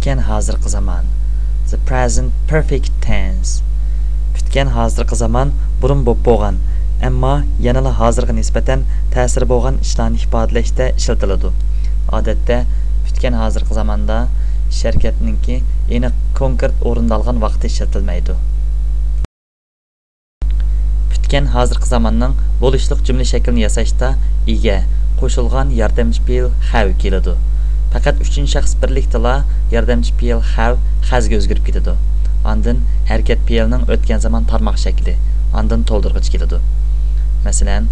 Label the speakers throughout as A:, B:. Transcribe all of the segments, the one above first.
A: Pütken hazırkı zaman. The present perfect tense. Pütken hazırkı zaman burun bo'p bo'lgan, ammo yanada hazırga nisbatan ta'siri bo'lgan ishlarni ifodalashda ishlatiladi. Odatda pütken hazırkı zamanda ish harakatininki aniq konkret o'rindalgan vaqtda ishlatilmaydi. Pütken hazırkı zamanning bo'lishliq jumla shaklini yasashda ega qo'shilgan yordamchi fe'l have keladi. Faqat 3-shaxs birlikdala yordamchi fe'l have hazga o'zgarib ketadi. Ondan harakat fe'lining o'tgan zaman tarmoq shakli, ondan to'ldirg'ich keladi. Masalan,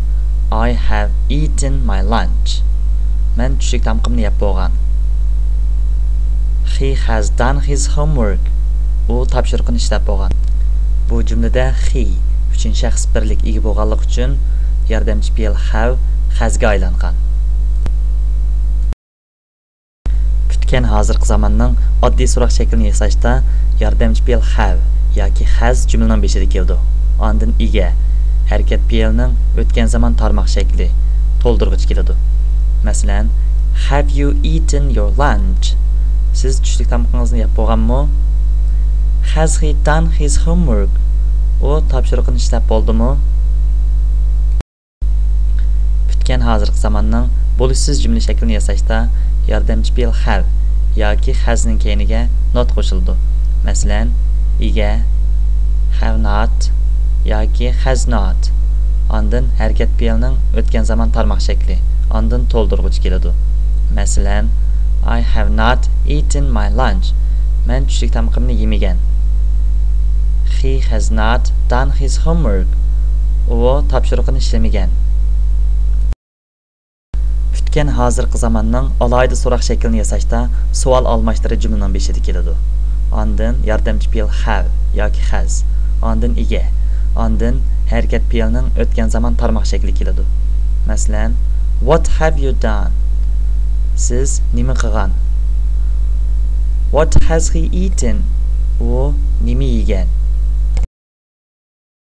A: I have eaten my lunch. Men tushlik tamqimni yeb bo'lgan. He has done his homework. U topshiriqni ishlab bo'lgan. Bu jumlada he 3-shaxs birlik ega bo'lganligi uchun yordamchi fe'l have hazga aylangan. Pütken hazırkı zamanning oddiy so'roq shaklini yasashda yordamchi fe'l have yoki has jumlaning beshida keldi. Ondan ega harakat fe'lining o'tgan zaman tarmoq shakli, to'ldirg'ich keladi. Masalan, have you eaten your lunch? Siz tushlik tamqingizni yeb bo'lganmi? Has he done his homework? O topshiriqni ishlab bo'ldimi? Pütken hazırkı zamanning bo'lishsiz jumla shaklini yasashda yordamchi fe'l have yoki hasning keyniga not qo'shildi. Masalan, ega have not yoki has not. Ondan harakat fe'lining o'tgan zaman tarmoq shakli, ondan to'ldirg'ich keladi. Masalan, I have not eaten my lunch. Men tushlik tamqimni yemagan. He has not done his homework. U topshiriqni ishlamagan. Pütken hazırkı zamanning alayda so'roq shaklini yasashda savol almashtirish jumlaning beshida keladi. Ondan yordamchi fe'l have yoki has, ondan ega, ondan harakat fe'lining o'tgan zaman tarmoq shakli keladi. Masalan, what have you done? Siz nima qilgan? What has he eaten? U nima yegan?